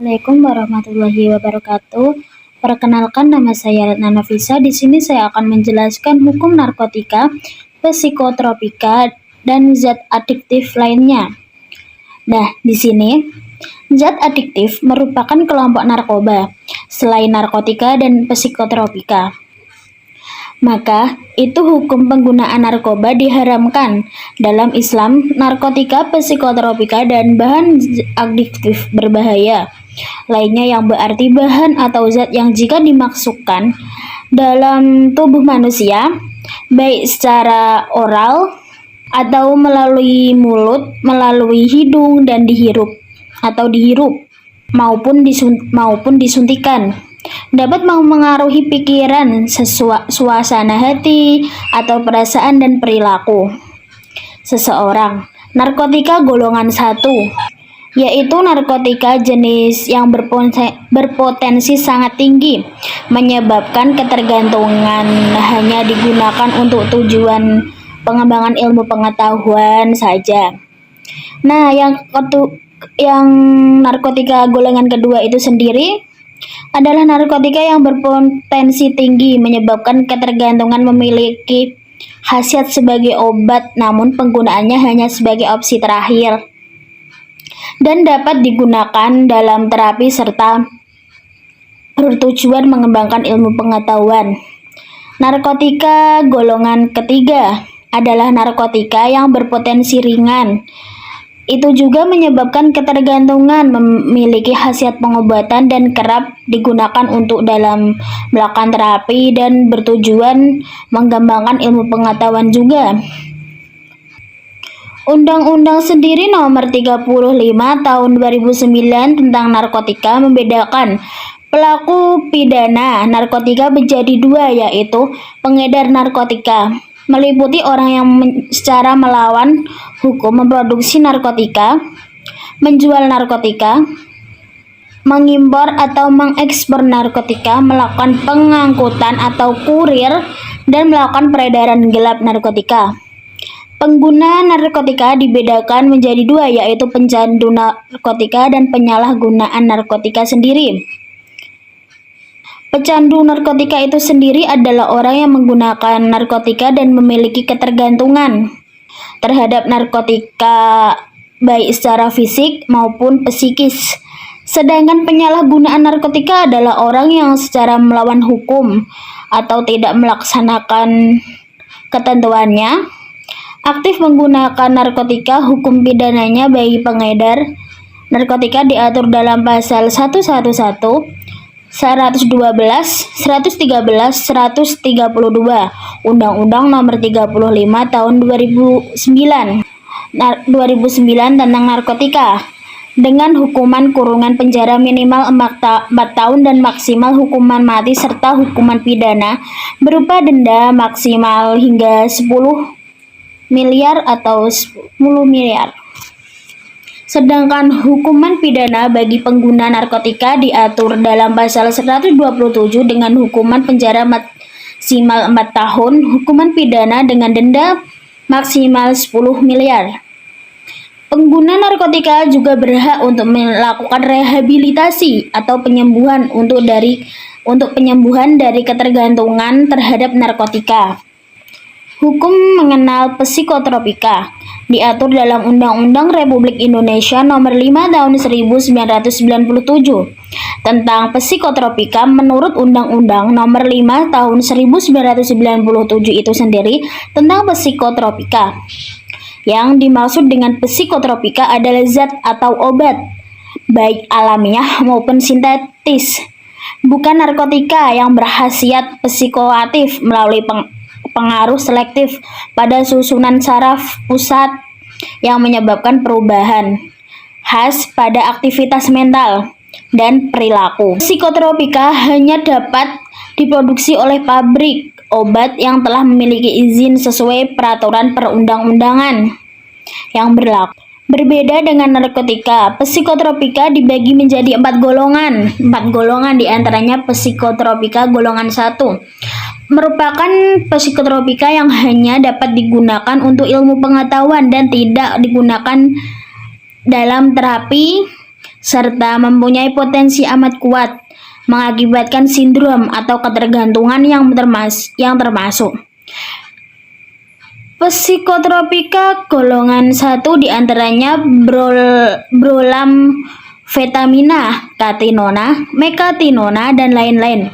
Assalamualaikum warahmatullahi wabarakatuh. Perkenalkan, nama saya Retna Nafisa. Di sini saya akan menjelaskan hukum narkotika, psikotropika, dan zat adiktif lainnya. Nah, di sini zat adiktif merupakan kelompok narkoba selain narkotika dan psikotropika. Maka, itu hukum penggunaan narkoba diharamkan. Dalam Islam, narkotika, psikotropika, dan bahan adiktif berbahaya lainnya yang berarti bahan atau zat yang jika dimasukkan dalam tubuh manusia, baik secara oral atau melalui mulut, melalui hidung dan dihirup maupun disuntikan, dapat mempengaruhi pikiran, suasana hati, atau perasaan dan perilaku seseorang. Narkotika golongan 1, yaitu narkotika jenis yang berpotensi sangat tinggi, menyebabkan ketergantungan, hanya digunakan untuk tujuan pengembangan ilmu pengetahuan saja. Nah, yang narkotika golongan kedua itu sendiri adalah narkotika yang berpotensi tinggi, menyebabkan ketergantungan, memiliki khasiat sebagai obat, namun penggunaannya hanya sebagai opsi terakhir, dan dapat digunakan dalam terapi serta bertujuan mengembangkan ilmu pengetahuan. Narkotika golongan ketiga adalah narkotika yang berpotensi ringan. Itu juga menyebabkan ketergantungan, memiliki khasiat pengobatan, dan kerap digunakan untuk dalam melakukan terapi dan bertujuan mengembangkan ilmu pengetahuan juga. Undang-Undang sendiri nomor 35 tahun 2009 tentang narkotika membedakan pelaku pidana narkotika menjadi dua, yaitu pengedar narkotika, meliputi orang yang secara melawan hukum memproduksi narkotika, menjual narkotika, mengimpor atau mengekspor narkotika, melakukan pengangkutan atau kurir, dan melakukan peredaran gelap narkotika. Pengguna narkotika dibedakan menjadi dua, yaitu pencandu narkotika dan penyalahgunaan narkotika sendiri. Pecandu narkotika itu sendiri adalah orang yang menggunakan narkotika dan memiliki ketergantungan terhadap narkotika, baik secara fisik maupun psikis. Sedangkan penyalahgunaan narkotika adalah orang yang secara melawan hukum atau tidak melaksanakan ketentuannya, aktif menggunakan narkotika. Hukum pidananya bagi pengedar narkotika diatur dalam pasal 111, 112, 113, 132 Undang-Undang nomor 35 tahun 2009 tentang narkotika, dengan hukuman kurungan penjara minimal 4 tahun dan maksimal hukuman mati, serta hukuman pidana berupa denda maksimal hingga 10 miliar atau 10 miliar. Sedangkan hukuman pidana bagi pengguna narkotika diatur dalam pasal 127 dengan hukuman penjara maksimal 4 tahun, hukuman pidana dengan denda maksimal 10 miliar. Pengguna narkotika juga berhak untuk melakukan rehabilitasi atau penyembuhan untuk penyembuhan dari ketergantungan terhadap narkotika. Hukum mengenal psikotropika diatur dalam Undang-Undang Republik Indonesia nomor 5 tahun 1997 tentang psikotropika. Menurut Undang-Undang nomor 5 tahun 1997 itu sendiri tentang psikotropika, yang dimaksud dengan psikotropika adalah zat atau obat, baik alamiah maupun sintetis, bukan narkotika, yang berkhasiat psikoaktif melalui pengaruh selektif pada susunan saraf pusat yang menyebabkan perubahan khas pada aktivitas mental dan perilaku. Psikotropika hanya dapat diproduksi oleh pabrik obat yang telah memiliki izin sesuai peraturan perundang-undangan yang berlaku. Berbeda dengan narkotika, psikotropika dibagi menjadi 4 golongan. 4 golongan diantaranya psikotropika golongan 1 merupakan psikotropika yang hanya dapat digunakan untuk ilmu pengetahuan dan tidak digunakan dalam terapi serta mempunyai potensi amat kuat, mengakibatkan sindrom atau ketergantungan yang termasuk psikotropika golongan 1 diantaranya brolamfetamina, katinona, mekatinona, dan lain-lain.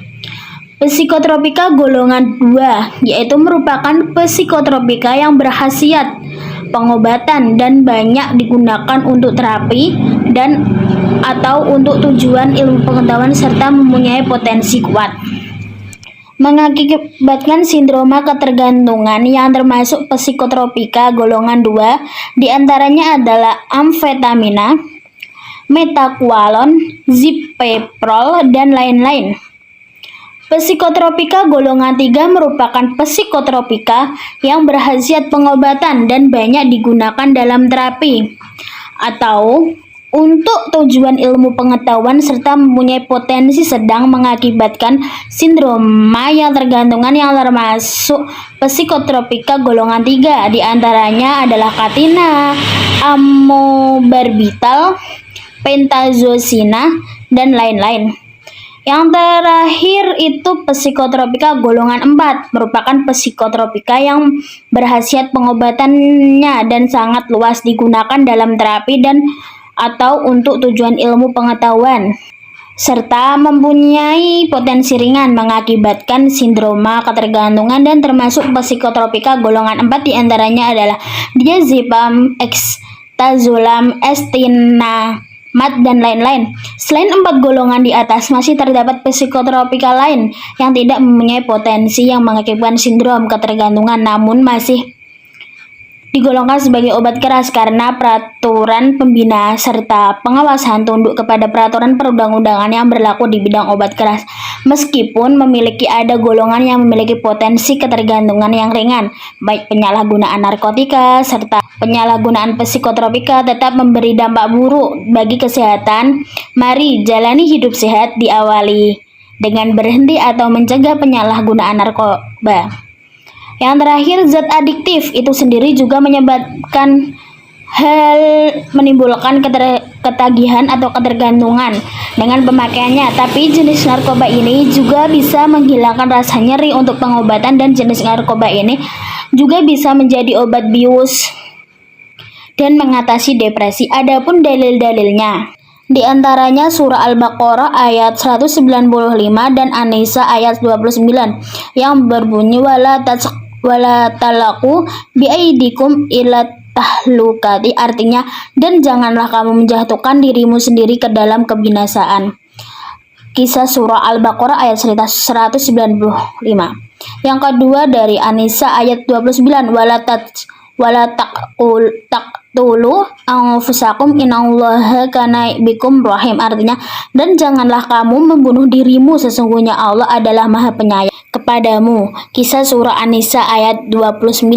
Psikotropika golongan 2 yaitu merupakan psikotropika yang berkhasiat pengobatan dan banyak digunakan untuk terapi dan atau untuk tujuan ilmu pengetahuan serta mempunyai potensi kuat, mengakibatkan sindroma ketergantungan yang termasuk psikotropika golongan 2 diantaranya adalah amfetamina, metaqualon, zipeprol, dan lain-lain. Psikotropika golongan 3 merupakan psikotropika yang berkhasiat pengobatan dan banyak digunakan dalam terapi atau untuk tujuan ilmu pengetahuan serta mempunyai potensi sedang, mengakibatkan sindroma yang tergantungan yang termasuk psikotropika golongan 3 diantaranya adalah katina, amobarbital, pentazosina, dan lain-lain. Yang terakhir itu psikotropika golongan 4 merupakan psikotropika yang berkhasiat pengobatannya dan sangat luas digunakan dalam terapi dan atau untuk tujuan ilmu pengetahuan serta mempunyai potensi ringan, mengakibatkan sindroma ketergantungan dan termasuk psikotropika golongan 4 diantaranya adalah diazepam, ekstazolam, estinamat, dan lain-lain. Selain 4 golongan di atas, masih terdapat psikotropika lain yang tidak mempunyai potensi yang mengakibatkan sindrom ketergantungan namun masih digolongkan sebagai obat keras karena peraturan pembina serta pengawasan tunduk kepada peraturan perundang-undangan yang berlaku di bidang obat keras. Meskipun ada golongan yang memiliki potensi ketergantungan yang ringan, baik penyalahgunaan narkotika serta penyalahgunaan psikotropika tetap memberi dampak buruk bagi kesehatan. Mari jalani hidup sehat diawali dengan berhenti atau mencegah penyalahgunaan narkoba. Yang terakhir, zat adiktif itu sendiri juga menimbulkan ketagihan atau ketergantungan dengan pemakaiannya. Tapi jenis narkoba ini juga bisa menghilangkan rasa nyeri untuk pengobatan dan jenis narkoba ini juga bisa menjadi obat bius dan mengatasi depresi. Adapun dalil-dalilnya di antaranya surah Al-Baqarah ayat 195 dan An-Nisa ayat 29 yang berbunyi wala talaku biaidikum ila tahlukati, artinya dan janganlah kamu menjatuhkan dirimu sendiri ke dalam kebinasaan. Kisah surah Al-Baqarah ayat 195. Yang kedua dari An-Nisa ayat 29 wala taqtulu anfusakum innallaha kana bikum rahim, artinya dan janganlah kamu membunuh dirimu, sesungguhnya Allah adalah Maha Penyayang kepadamu. Kisah surah An-Nisa ayat 29.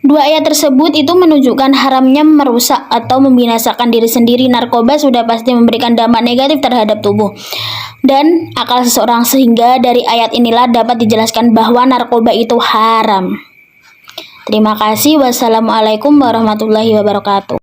Dua ayat tersebut itu menunjukkan haramnya merusak atau membinasakan diri sendiri. Narkoba sudah pasti memberikan dampak negatif terhadap tubuh dan akal seseorang, sehingga dari ayat inilah dapat dijelaskan bahwa narkoba itu haram. Terima kasih. Wassalamualaikum warahmatullahi wabarakatuh.